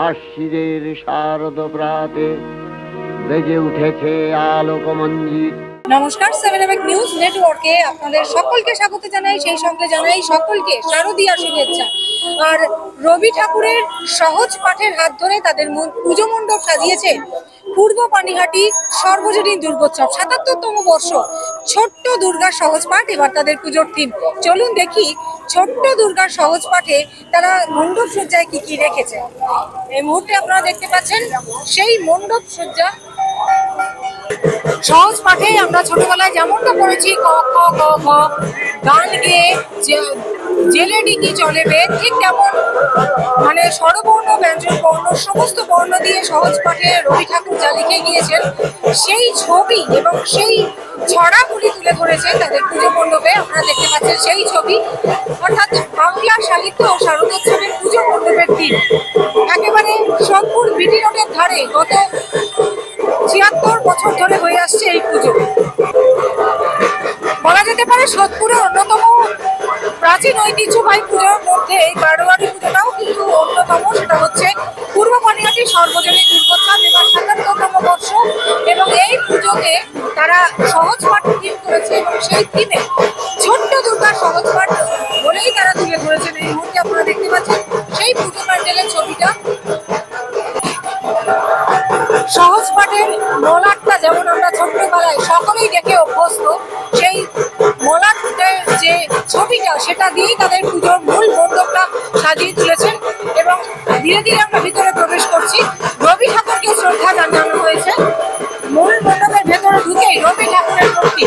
আশ্বিদের শারদ প্রাতে বেজে উঠেছে আলোকমঞ্জিত। নমস্কার, 7 নিউজ নেটওয়ার্কে আপনাদের সকলকে স্বাগত জানাই, সেই সঙ্গে জানাই সকলকে শারদীয়ার শুভেচ্ছা। আর রবি ঠাকুরের সহজ পাঠের হাত ধরে তাদের পুজো মণ্ডপ সাজিয়েছে পূর্ব পানিহাটি সর্বজনীন দুর্গোৎসব ৭৭তম বর্ষ। ছোট্ট দুর্গার সহজ পাঠ এবার তাদের পুজোর থিম। চলুন দেখি ছোট্ট দুর্গার সহজ পাঠে তারা মণ্ডপ সজ্জায় কি কি রেখেছে। এই মুহূর্তে আপনারা দেখতে পাচ্ছেন সেই মণ্ডপ সজ্জা। সহজ পাঠে আমরা ছোটবেলায় যেমনটা পড়েছি ক খ গ ঘ গান গেয়ে জেলে ডিঙি চলে বেদ, ঠিক তেমন মানে স্বরবর্ণ ব্যঞ্জন বর্ণ সমস্ত বর্ণ দিয়ে সহজ পাঠে রবি ঠাকুর যা লিখে গিয়েছেন সেই ছবি এবং সেই ছড়াগুলি তুলে ধরেছেন তাদের পুজো মণ্ডপে। আপনারা দেখতে পাচ্ছেন সেই ছবি, অর্থাৎ বাংলা সাহিত্য ও শারদোৎসবের পুজো মণ্ডপের দিন। একেবারে সোদপুর বিডি রোডের ধারে গত ৭৬ বছর ধরে হয়ে আসছে এই পুজো। বলা যেতে পারে সোদপুরের অন্যতম প্রাচীন ঐতিহ্যবাহী পুজোর মধ্যে এই বারোয়ারি পুজোটাও কিন্তু অন্যতম। সেটা হচ্ছে পূর্ব পানিহাটি সর্বজনীন দুর্গোৎসব, এবার ৭৭তম বর্ষ এবং এই পুজোকে তারা সহজ পাঠ থিম করেছে এবং সেই থিমে ছোট্ট দুর্গার সহজ পাঠ বলেই তারা তুলে ধরেছেন। এই মুহূর্তে আপনারা দেখতে পাচ্ছেন সেই পুজো প্যান্ডেলের ছবিটা। সহজ পাঠের মলাটটা যেমন আমরা ছোট্টবেলায় সকলেই দেখে অভ্যস্ত, সেই মলাটের যে ছবিটা সেটা দিয়েই তাদের পুজোর মূল মণ্ডপটা সাজিয়ে তুলেছেন। এবং ধীরে ধীরে আমরা ভিতরে প্রবেশ করছি। রবি ঠাকুরকে শ্রদ্ধা জানানো হয়েছে। মূল মণ্ডপের ভেতরে ঢুকেই রবি ঠাকুরের মূর্তি।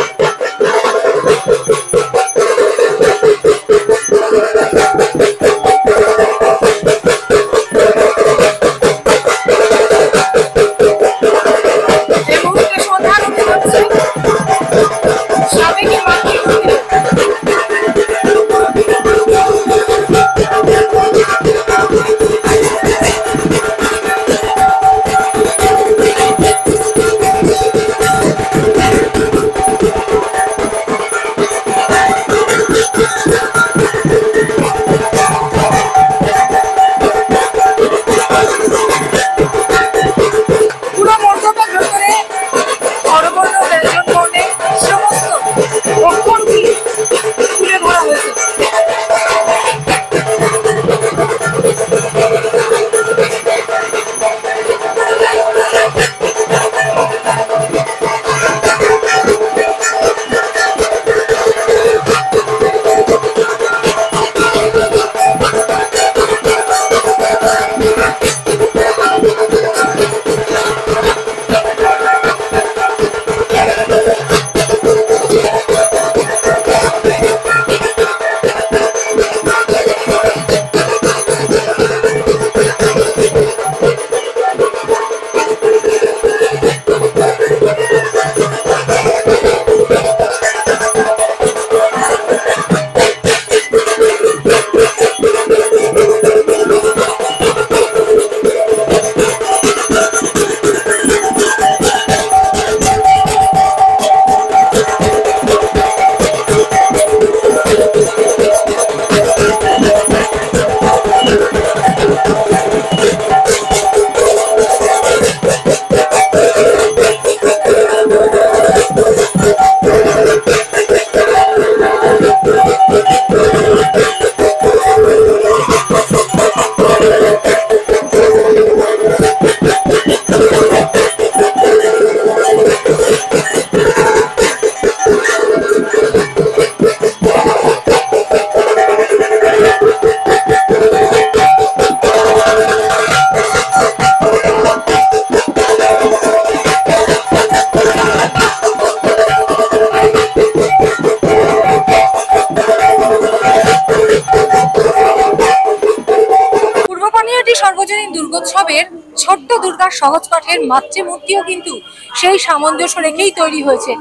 সর্বজনীন দুর্গোৎসবের ছোট্ট দুর্গার সহজ পাঠের মাতৃমূর্তিও কিন্তু সেই সামঞ্জস্য রেখেই তৈরি হয়েছে।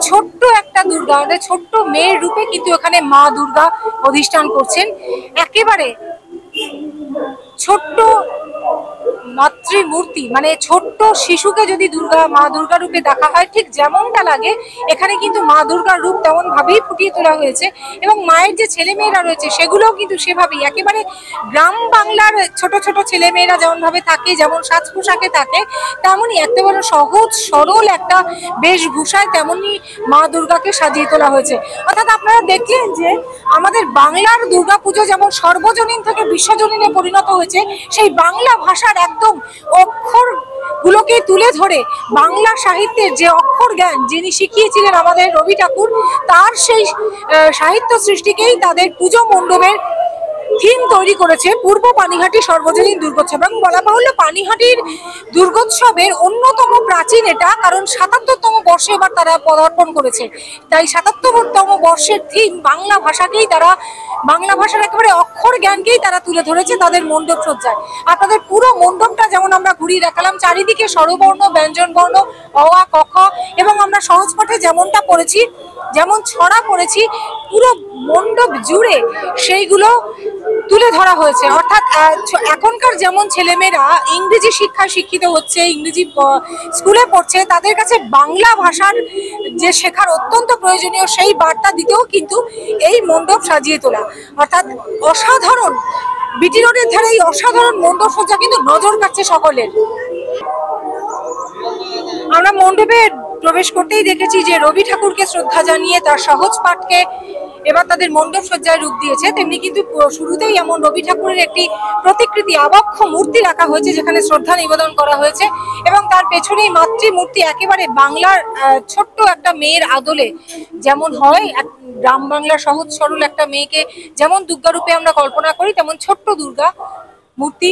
ছোট্ট একটা দুর্গা, ছোট্ট মেয়ের রূপে কিন্তু এখানে মা দুর্গা অধিষ্ঠান করছেন। একেবারে ছোট্ট মাতৃ মাতৃমূর্তি, মানে ছোট্ট শিশুকে যদি মা দুর্গা রূপে দেখা হয় ঠিক যেমনটা লাগে, এখানে কিন্তু মা দুর্গার রূপ তেমন ভাবেই ফুটিয়ে তোলা হয়েছে। এবং মায়ের যে ছেলে মেয়েরা রয়েছে সেগুলোও কিন্তু সেভাবেই একেবারে গ্রাম বাংলার ছোট ছোট ছেলে মেয়েরা যেমন ভাবে থাকে, যেমন সাজ পোশাকে থাকে, তেমনই একেবারে সহজ সরল একটা বেশভূষায় তেমনি মা দুর্গাকে সাজিয়ে তোলা হয়েছে। অর্থাৎ আপনারা দেখলেন যে আমাদের বাংলার দুর্গাপুজো যেমন সর্বজনীন থেকে বিশ্বজনীনে পরিণত হয়েছে, সেই বাংলা ভাষার একদম অক্ষর গুলোকে তুলে ধরে বাংলা সাহিত্যের যে অক্ষর জ্ঞান যিনি শিখিয়েছিলেন আমাদের রবি ঠাকুর, তার সেই সাহিত্য সৃষ্টিকেই তাদের পুজো মণ্ডপের থিম তৈরি করেছে পূর্ব পানিহাটি সর্বজনীন দুর্গোৎসব। এবং বলা বাহুল্য পানিহাটির দুর্গোৎসবের অন্যতম প্রাচীন এটা, কারণ ৭৭তম বর্ষে এবার তারা পদার্পণ করেছে। তাই ৭৭তম বর্ষের থিম বাংলা ভাষাকেই তারা, বাংলা ভাষার একেবারে অক্ষর জ্ঞানকেই তারা তুলে ধরেছে তাদের মণ্ডপ সজ্জায়। আর তাদের পুরো মণ্ডপটা যেমন আমরা ঘুরিয়ে দেখালাম, চারিদিকে স্বরবর্ণ, ব্যঞ্জন বর্ণ, অ আ ক খ, এবং আমরা সহজ পাঠে যেমনটা পড়েছি, যেমন ছড়া পড়েছি, পুরো মণ্ডপ জুড়ে সেইগুলো তুলে ধরা হয়েছে। অর্থাৎ এখনকার যেমন ছেলেমেয়েরা ইংরেজি শিক্ষায় শিক্ষিত হচ্ছে, ইংরেজি স্কুলে পড়ছে, তাদের কাছে বাংলা ভাষার যে শেখার অত্যন্ত প্রয়োজনীয় সেই বার্তা দিতেও কিন্তু এই মণ্ডপ সাজিয়ে তোলা। অর্থাৎ অসাধারণ, বিটি রোডের ধারে এই অসাধারণ মণ্ডপ সজ্জা কিন্তু নজর কাটছে সকলের। আমরা মণ্ডপে প্রবেশ করতেই দেখেছি যে রবি ঠাকুরকে শ্রদ্ধা জানিয়ে তার সহজ পাঠকে এবার তাদের মণ্ডপ সজ্জায় রূপ দিয়েছে। তেমনি কিন্তু শুরুতেই এমন রবি ঠাকুরের একটি প্রতিকৃতি আবক্ষ মূর্তি রাখা হয়েছে, যেখানে শ্রদ্ধা নিবেদন করা হয়েছে, এবং তার পেছনেই মাতৃমূর্তি একেবারে বাংলার ছোট্ট একটা মেয়ের আদলে, যেমন হয় গ্রাম বাংলার সহজ সরল একটা মেয়েকে যেমন দুর্গা রূপে আমরা কল্পনা করি, তেমন ছোট্ট দুর্গা মূর্তি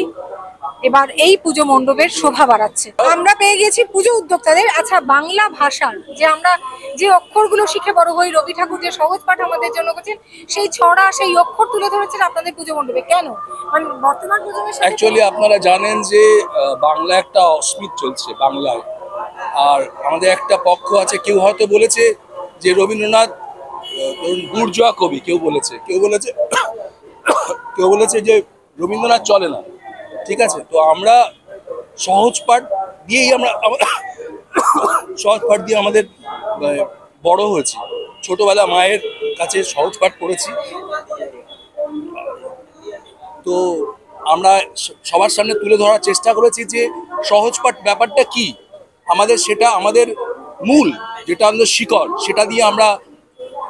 এবার এই পুজো মণ্ডপের শোভা বাড়াচ্ছে। আমরা পেয়ে গেছি পুজো উদ্যোক্তাদের। আচ্ছা, বাংলা ভাষার যে আমরা যে অক্ষরগুলো শিখে বড় হই, রবি ঠাকুর যে সহজ পাঠ আমাদের জন্য করছেন, সেই ছড়া, সেই অক্ষর তুলে ধরেছেন আপনাদের পুজো মণ্ডপে, কেন? মানে বর্তমান প্রজন্মের সাথে অ্যাকচুয়ালি আপনারা জানেন যে বাংলা একটা অস্মিত চলছে বাংলায়। আর আমাদের একটা পক্ষ আছে, কেউ হয়তো বলেছে যে রবীন্দ্রনাথ ধরুন বুর্জোয়া কবি, কেউ বলেছে যে রবীন্দ্রনাথ চলে না। ঠিক আছে, তো আমরা সহজ পাঠ দিয়েই আমাদের বড় হয়েছি। ছোটবেলা মায়ের কাছে সহজ পাঠ পড়েছি, তো আমরা সবার সামনে তুলে ধরার চেষ্টা করেছি যে সহজ পাঠ ব্যাপারটা কি, সেটা আমাদের মূল, যেটা আমাদের শিকড়, সেটা দিয়ে আমরা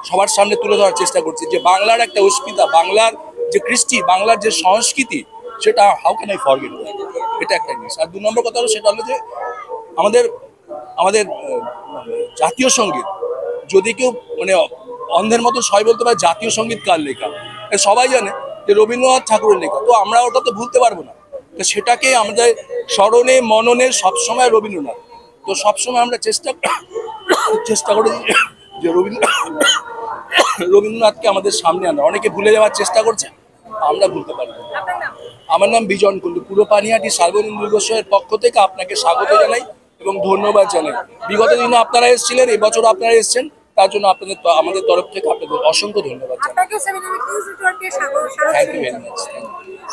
সবার সামনে তুলে ধরার চেষ্টা করছি যে বাংলার একটা অস্মিতা, বাংলার যে কৃষ্টি, বাংলার যে সংস্কৃতি, সেটা হাউ ক্যান আই ফরগেট, এটা একটা জিনিস। আর ২ নম্বর কথা হলো, সেটা হলো যে আমাদের জাতীয় সঙ্গীত, যদি কেউ মানে অন্ধের মতো সবাই বলতে পারে জাতীয় সঙ্গীত কার লেখা, সবাই জানে যে রবীন্দ্রনাথ ঠাকুরের লেখা, তো আমরা ওটা তো ভুলতে পারবো না। তো সেটাকে আমাদের স্মরণে মননে সবসময় রবীন্দ্রনাথ, তো সবসময় আমরা চেষ্টা করেছি যে রবীন্দ্রনাথকে আমাদের সামনে আনা। অনেকে ভুলে যাওয়ার চেষ্টা করছে, আমরা ভুলতে পারবো না। আমার নাম বিজন কুণ্ডু, পুরো পানিহাটি সার্বজনীন দুর্গোৎসবের পক্ষ থেকে আপনাকে স্বাগত জানাই এবং ধন্যবাদ জানাই। বিগত দিনে আপনারা এসেছিলেন, এবছর আপনারা এসেছেন, তার জন্য আমাদের তরফ থেকে আপনাদের অসংখ্য ধন্যবাদ।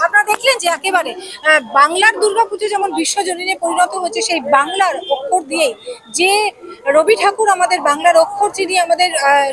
আপনারা দেখলেন যে একেবারে বাংলার দুর্গাপুজো যেমন বিশ্বজনীনে পরিণত হচ্ছে, সেই বাংলার অক্ষর দিয়েই যে রবি ঠাকুর আমাদের বাংলার অক্ষর যিনি আমাদের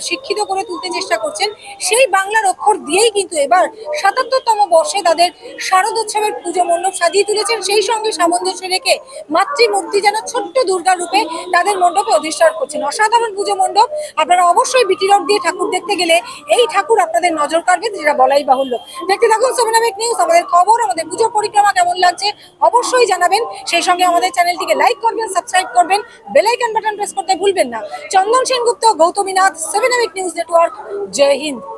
শিক্ষিত করে তুলতে চেষ্টা করছেন, সেই বাংলার অক্ষর দিয়েই কিন্তু এবার ৭৭তম বর্ষে তাদের শারদোৎসবের পুজো মণ্ডপ সাজিয়ে তুলেছেন। সেই সঙ্গে সামঞ্জস্য রেখে মাতৃমূর্তি যেন ছোট্ট দুর্গা রূপে তাদের মণ্ডপে অধিষ্ঠান করছেন। অসাধারণ পুজো মণ্ডপ। আপনারা অবশ্যই বিটি রোড দিয়ে ঠাকুর দেখতে গেলে এই ঠাকুর আপনাদের নজর কাড়বে, যেটা বলাই বাহুল্য। দেখতে থাকুন 7 নিউজ। আমাদের খবর, আমাদের পুজো পরিক্রমা কেমন লাগছে অবশ্যই জানাবেন। সেই সঙ্গে আমাদের চ্যানেলটিকে লাইক করবেন, সাবস্ক্রাইব করবেন, বেল আইকন বাটন প্রেস করতে ভুলবেন না। চন্দন সেনগুপ্ত, গৌতমী নাথ, 7 নিউজ নেটওয়ার্ক। জয় হিন্দ।